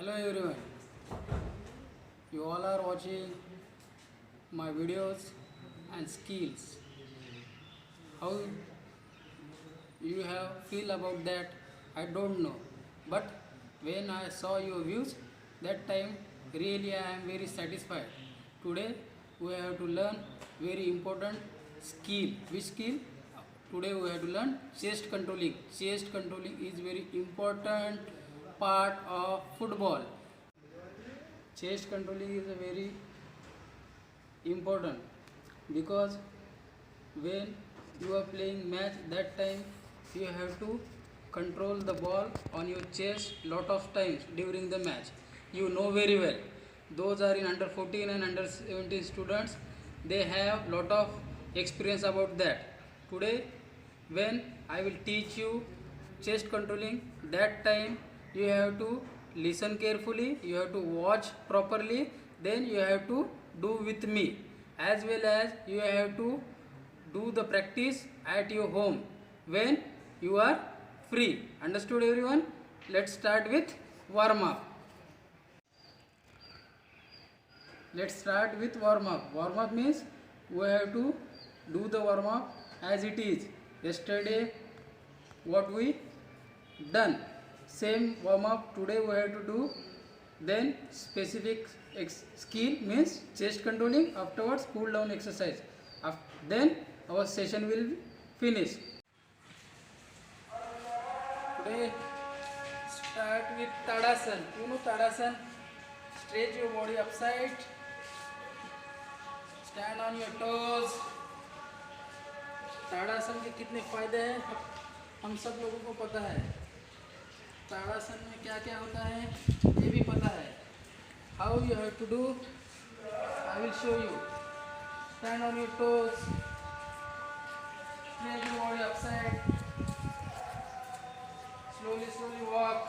Hello everyone, you all are watching my videos and skills. How you have feel about that, I don't know. But when I saw your views, that time really I am very satisfied. Today we have to learn very important skill. Which skill? Today we have to learn chest controlling. Chest controlling is very important part of football. Chest controlling is a very important because when you are playing match, that time you have to control the ball on your chest lot of times during the match. You know very well, those are in under 14 and under 17 students, they have lot of experience about that. Today when I will teach you chest controlling, that time you have to listen carefully, you have to watch properly, then you have to do with me, as well as you have to do the practice at your home when you are free. Understood everyone? Let's start with warm up. Let's start with warm up. Warm up means we have to do the warm up as it is. Yesterday what we done, same warm up today we have to do. Then specific skill means chest controlling, afterwards cool down exercise. Then our session will finish. Today start with Tadasan. You know Tadasan? Stretch your body upside. Stand on your toes. ताड़ासन के कितने फायदे हैं हम सब लोगों को पता है. ताड़ासन में क्या क्या होता है ये भी पता है. How you have to do, I will show you. Stand on your toes. Stretch your body upside. Slowly walk.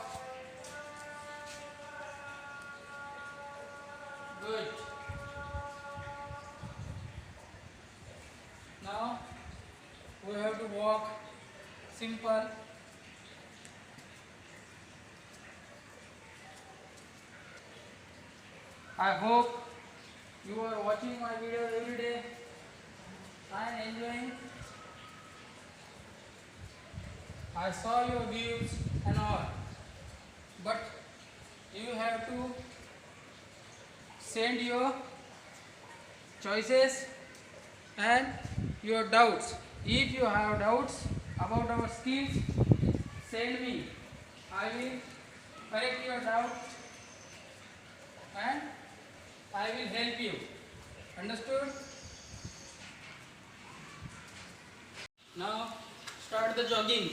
Good. Now we have to walk simple. I hope you are watching my video every day and enjoying. I saw your views and all, but you have to send your choices and your doubts. If you have doubts about our skills, send me. I will correct your doubt and I will help you. Understood? Now start the jogging.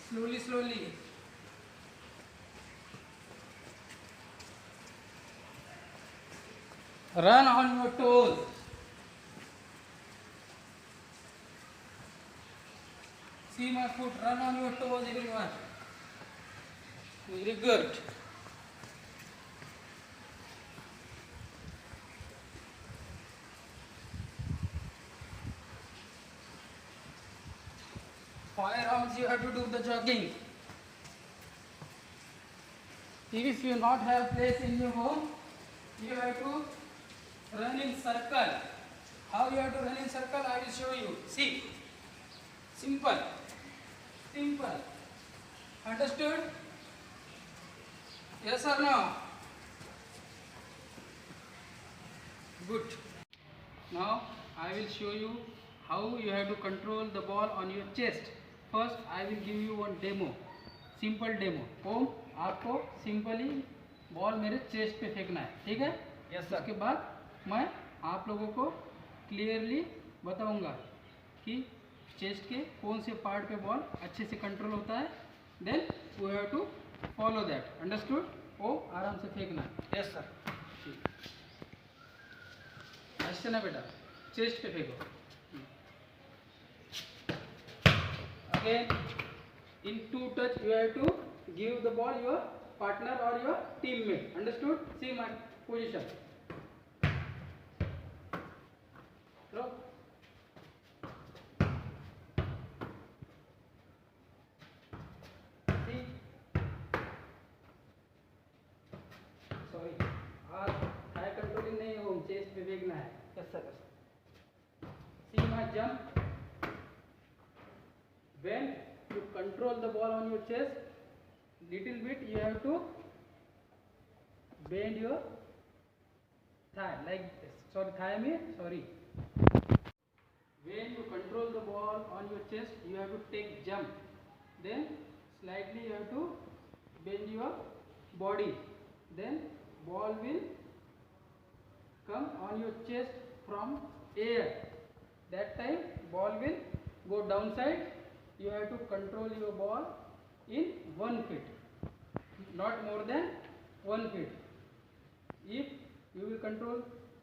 Slowly. Run on your toes. See my foot, run on your toes everyone. Very good. Five rounds you have to do the jogging. If you not have place in your home, you have to run in circle. How you have to run in circle, I will show you. See, simple. Understood? Yes or no? Good. Now I will show you how you have to control the ball on your chest. First I will give you one demo, simple demo. ओम आपको simply ball मेरे chest पे फेंकना है, ठीक है? Yes sir. उसके बाद मैं आप लोगों को क्लियरली बताऊंगा कि चेस्ट के कौन से पार्ट पे बॉल अच्छे से कंट्रोल होता है. Then we have to follow that. Understood? ओ आराम से फेंकना है. Yes sir. ऐसे ना बेटा, चेस्ट पे फेंको. Again, in two touch you have to give the ball your partner or your teammate. Understood? See my position. Throw. See, ऐसा कर see my jump when you control the ball on your chest little bit you have to bend your thigh like this. Sorry, thigh mein sorry. When you control the ball on your chest you have to take jump, then slightly you have to bend your body, then ball will come on your chest from air. That time ball will go downside. You have to control your ball in 1 feet, not more than 1 feet. If you will control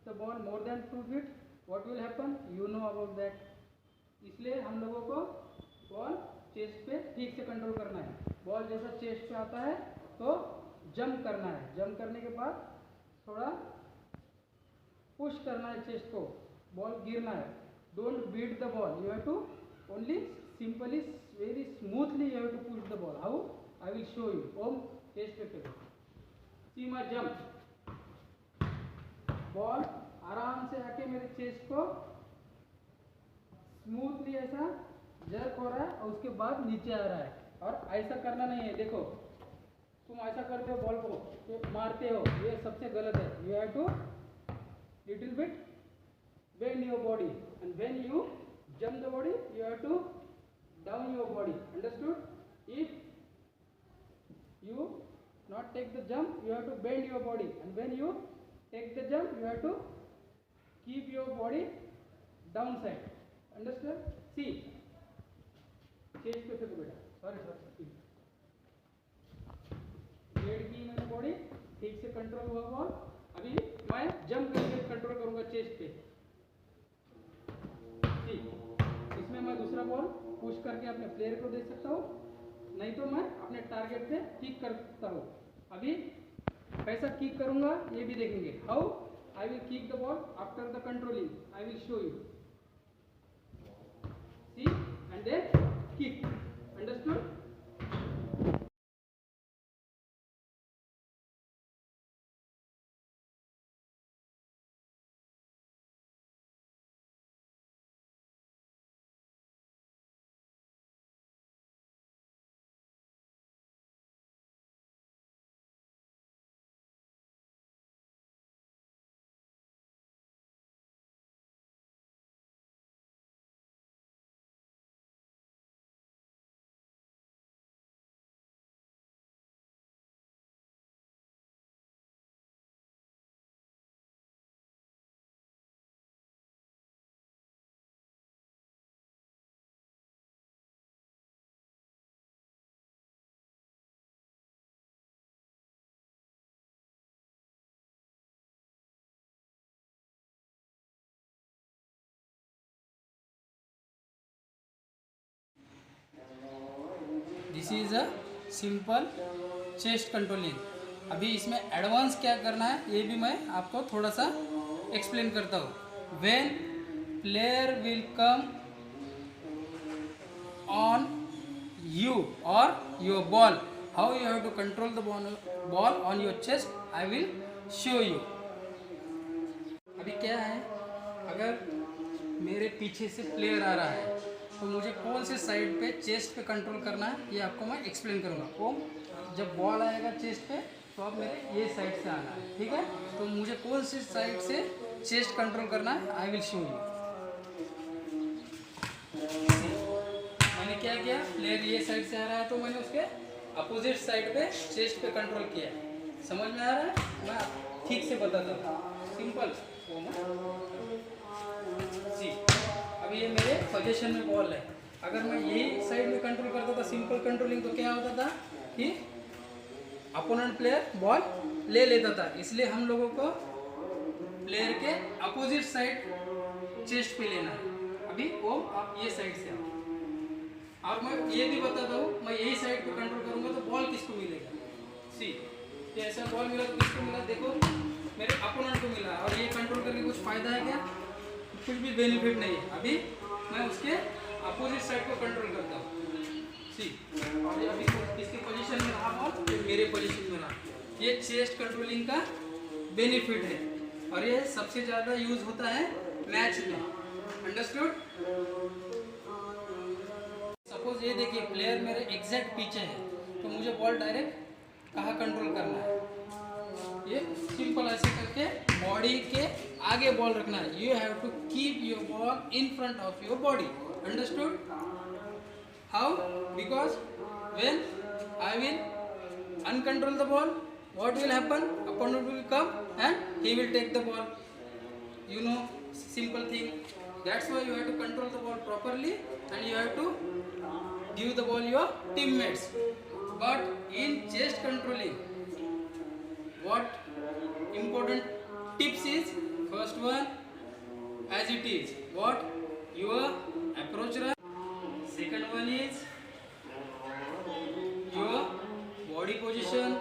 the ball more than 2 feet, what will happen? You know about that. इसलिए हम लोगों को ball chest पे ठीक से control करना है. Ball जैसा चेस्ट पे आता है तो जंप करना है. जंप करने के बाद थोड़ा पुश करना है चेस्ट को. बॉल गिरना है. Don't beat the ball. You have to only simply very smoothly you have to push the ball. How? I will show you. Om chest पे फेंको. See my jump. बॉल आराम से आके मेरे चेस्ट को स्मूथली ऐसा जर्क हो रहा है और उसके बाद नीचे आ रहा है. और ऐसा करना नहीं है. देखो तुम ऐसा करते हो बॉल को मारते हो, ये सबसे गलत है. You have to little bit bend your body, and when you jump the body you have to down your body. Understood? If you not take the jump you have to bend your body, and when you take the jump you have to keep your body downside. Understood? See chest पे फेंको बेटा. Sorry bed की मैंने body ठीक से control हुआ ball. अभी मैं जंप करके कंट्रोल करूंगा चेस्ट पे. इसमें मैं दूसरा बॉल पुश करके अपने प्लेयर को दे सकता हूँ, नहीं तो मैं अपने टारगेट पे किक कर सकता हूँ. अभी कैसा किक करूंगा ये भी देखेंगे. How I will kick the ball after the controlling. I will show you. See and then kick. Understood? This is a simple chest controlling. अभी इसमें एडवांस क्या करना है ये भी मैं आपको थोड़ा सा एक्सप्लेन करता हूँ. When player will come on you और your ball, how you have to control the ball on your chest, I will show you. अभी क्या है, अगर मेरे पीछे से प्लेयर आ रहा है तो मुझे कौन से साइड पे चेस्ट पे कंट्रोल करना है ये आपको मैं एक्सप्लेन करूँगा. ओम जब बॉल आएगा चेस्ट पे तो आप मेरे ये साइड से आना है. ठीक है? तो मुझे कौन सी साइड से चेस्ट कंट्रोल करना है आई विल शो यू. मैंने क्या किया, प्लेयर ये साइड से आ रहा है तो मैंने उसके अपोजिट साइड पे चेस्ट पे कंट्रोल किया. समझ में आ रहा है? मैं ठीक से बताता हूँ. सिंपल. सी अभी ये मेरे पोजीशन में बॉल है. अगर मैं यही साइड में कंट्रोल करता था सिंपल कंट्रोलिंग तो क्या होता था कि अपोनेंट प्लेयर बॉल ले लेता था. इसलिए हम लोगों को प्लेयर के अपोजिट साइड चेस्ट पे लेना है. अभी वो आप ये साइड से आओ. और मैं ये भी बताता हूँ, मैं यही साइड पे कंट्रोल करूँगा तो बॉल किसको मिलेगा. सी ये ऐसा बॉल मिला तो किसको मिला, देखो मेरे अपोनेंट को मिला. और ये कंट्रोल करके कुछ फ़ायदा है क्या? कुछ भी बेनिफिट नहीं है. अभी मैं उसके अपोजिट साइड को कंट्रोल करता हूँ. सी और अभी किसके पोजीशन में रहा बॉल, तो मेरे पोजीशन में रहा. ये चेस्ट कंट्रोलिंग का बेनिफिट है और ये सबसे ज़्यादा यूज़ होता है मैच में। अंडरस्टूड? सपोज ये देखिए प्लेयर मेरे एग्जैक्ट पीछे है, तो मुझे बॉल डायरेक्ट कहाँ कंट्रोल करना है, ये सिंपल ऐसे करके बॉडी के आगे बॉल रखना है। You have to keep your ball in front of your body. Understood? How? Because when I will uncontrol the ball, what will happen? Opponent will come and he will take the ball. You know, simple thing. That's why you have to control the ball properly and you have to give the ball your teammates. But in chest controlling, what important tips is? First one, as it is, what? Your approach run. Second one is your body position.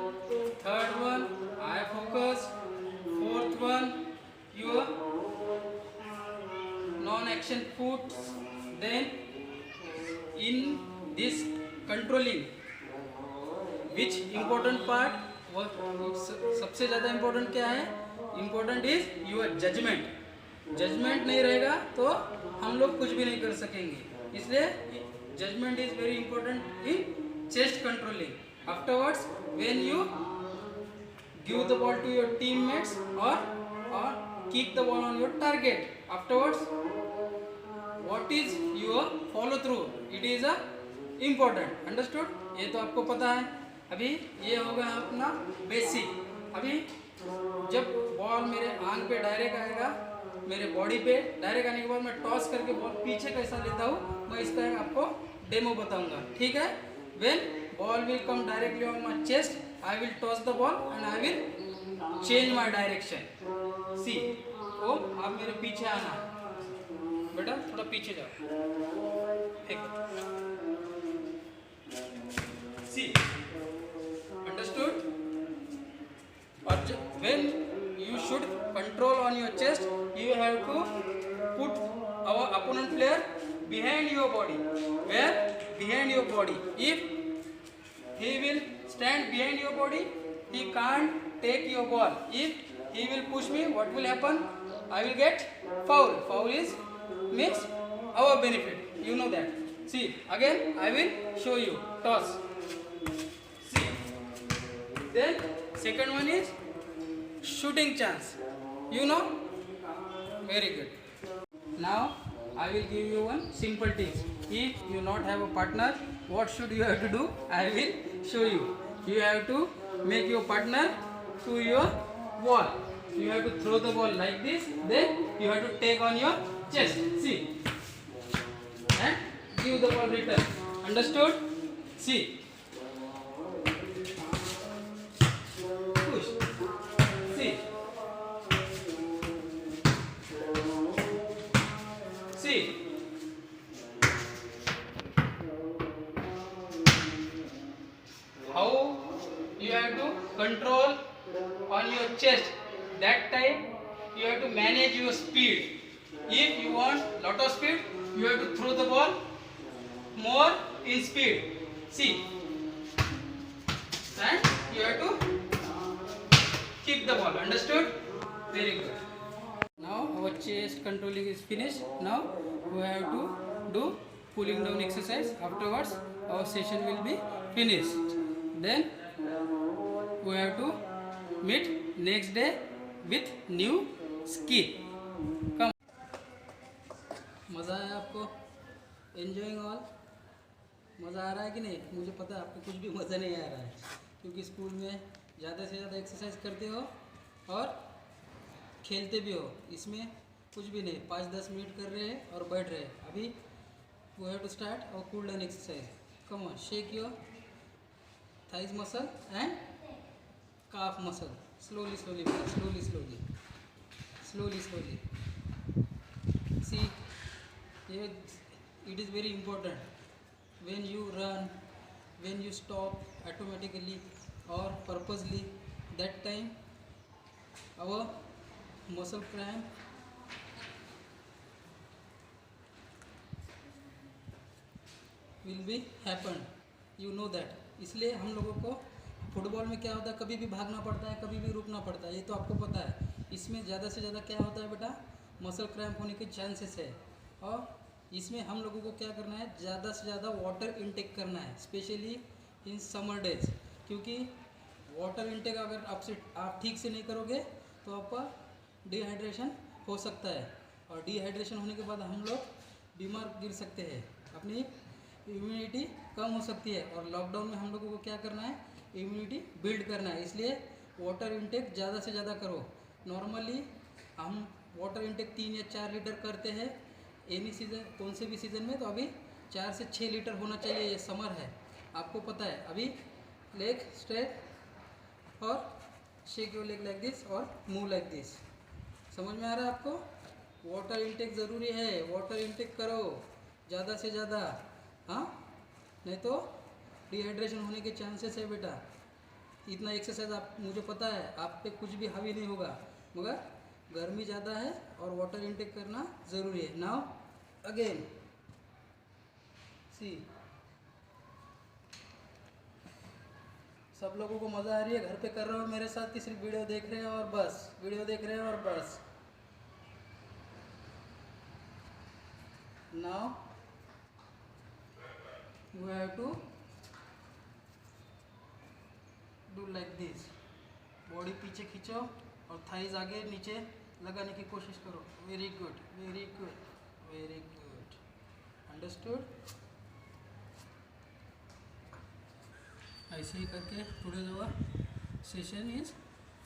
Third one, eye focus. Fourth one, your non-action foot. Then in this controlling, which important part? सबसे ज़्यादा important क्या है? Important is your judgment. Judgement नहीं रहेगा तो हम लोग कुछ भी नहीं कर सकेंगे, इसलिए judgment is very important in chest controlling. Afterwards, when you give the ball to your teammates or kick the ball on your target, afterwards, what is your follow through? It is a important. Understood? ये तो आपको पता है. अभी ये होगा अपना basic. अभी जब बॉल मेरे आंख पे डायरेक्ट आएगा, मेरे बॉडी पे डायरेक्ट आने के बाद मैं टॉस करके बॉल पीछे कैसा लेता हूँ, मैं इसका आपको डेमो बताऊंगा. ठीक है? When ball will come directly on my chest, I will toss the ball and I will change my direction. See, ओ आप मेरे पीछे आना बेटा, थोड़ा पीछे जाओ. See, understood? और when you should control on your chest, you have to put our opponent player behind your body. Where? Behind your body. If he will stand behind your body, he can't take your ball. If he will push me, what will happen? I will get foul. Foul is means our benefit. You know that. See, again I will show you. Toss. See. Then second one is shooting chance. You know? Very good. Now I will give you one simple tips. If you not have a partner, what should you have to do? I will show you. You have to make your partner to your wall. You have to throw the ball like this. Then you have to take on your chest. See, and give the ball return. Understood? See. Push. See. See. How you have to control on your chest. That time you have to manage your speed. If you want lot of speed, you have to throw the ball more in speed. See, and you have to kick the ball. Understood? Very good. Now our chest controlling is finished. Now we have to do cooling down exercise. Afterwards our session will be finished. Then we have to meet next day with new skill. Come. मज़ा आया आपको? Enjoying all? मज़ा आ रहा है कि नहीं? मुझे पता है आपको कुछ भी मज़ा नहीं आ रहा है, क्योंकि स्कूल में ज़्यादा से ज़्यादा एक्सरसाइज करते हो और खेलते भी हो. इसमें कुछ भी नहीं, 5-10 मिनट कर रहे हैं और बैठ रहे हैं. अभी we have to start our cool down exercise. Come on, shake your thighs muscle and calf muscle. Slowly, slowly, slowly, slowly, slowly, slowly. See, it is very important. When you run, when you stop automatically or purposely, that time our muscle cramp will be happen. You know that. इसलिए हम लोगों को football में क्या होता है, कभी भी भागना पड़ता है, कभी भी रुकना पड़ता है, ये तो आपको पता है. इसमें ज़्यादा से ज़्यादा क्या होता है बेटा, मसल क्रैम्प होने के चांसेस है। और इसमें हम लोगों को क्या करना है, ज़्यादा से ज़्यादा वाटर इनटेक करना है, स्पेशली इन समर डेज, क्योंकि वाटर इनटेक अगर आप ठीक से नहीं करोगे तो आपका डिहाइड्रेशन हो सकता है, और डिहाइड्रेशन होने के बाद हम लोग बीमार गिर सकते हैं, अपनी इम्यूनिटी कम हो सकती है। और लॉकडाउन में हम लोगों को क्या करना है, इम्यूनिटी बिल्ड करना है, इसलिए वाटर इनटेक ज़्यादा से ज़्यादा करो। नॉर्मली हम वाटर इनटेक 3 या 4 लीटर करते हैं एनी सीज़न, कौन से भी सीज़न में, तो अभी 4 से 6 लीटर होना चाहिए। ये समर है, आपको पता है। अभी लेग स्ट्रेट और shake your leg like this और मूव लाइक दिस। समझ में आ रहा है आपको? वाटर इनटेक ज़रूरी है, वाटर इनटेक करो ज़्यादा से ज़्यादा, हाँ, नहीं तो डिहाइड्रेशन होने के चांसेस है बेटा। इतना एक्सरसाइज आप, मुझे पता है आप पे कुछ भी हावी नहीं होगा, मगर गर्मी ज़्यादा है और वाटर इनटेक करना ज़रूरी है। नाउ अगेन सी, सब लोगों को मज़ा आ रही है, घर पे कर रहे हो मेरे साथ कि सिर्फ वीडियो देख रहे हो और बस, वीडियो देख रहे हो और बस। Now you have to do like this, body पीछे खींचो और थाइज आगे नीचे लगाने की कोशिश करो। Very good, very good, very good, understood. ऐसे ही करके today's our session is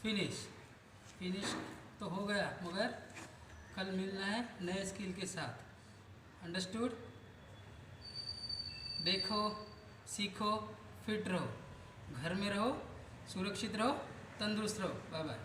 finish तो हो गया, मगर कल मिलना है नए स्किल के साथ, अंडरस्टूड। देखो, सीखो, फिट रहो, घर में रहो, सुरक्षित रहो, तंदुरुस्त रहो। Bye bye.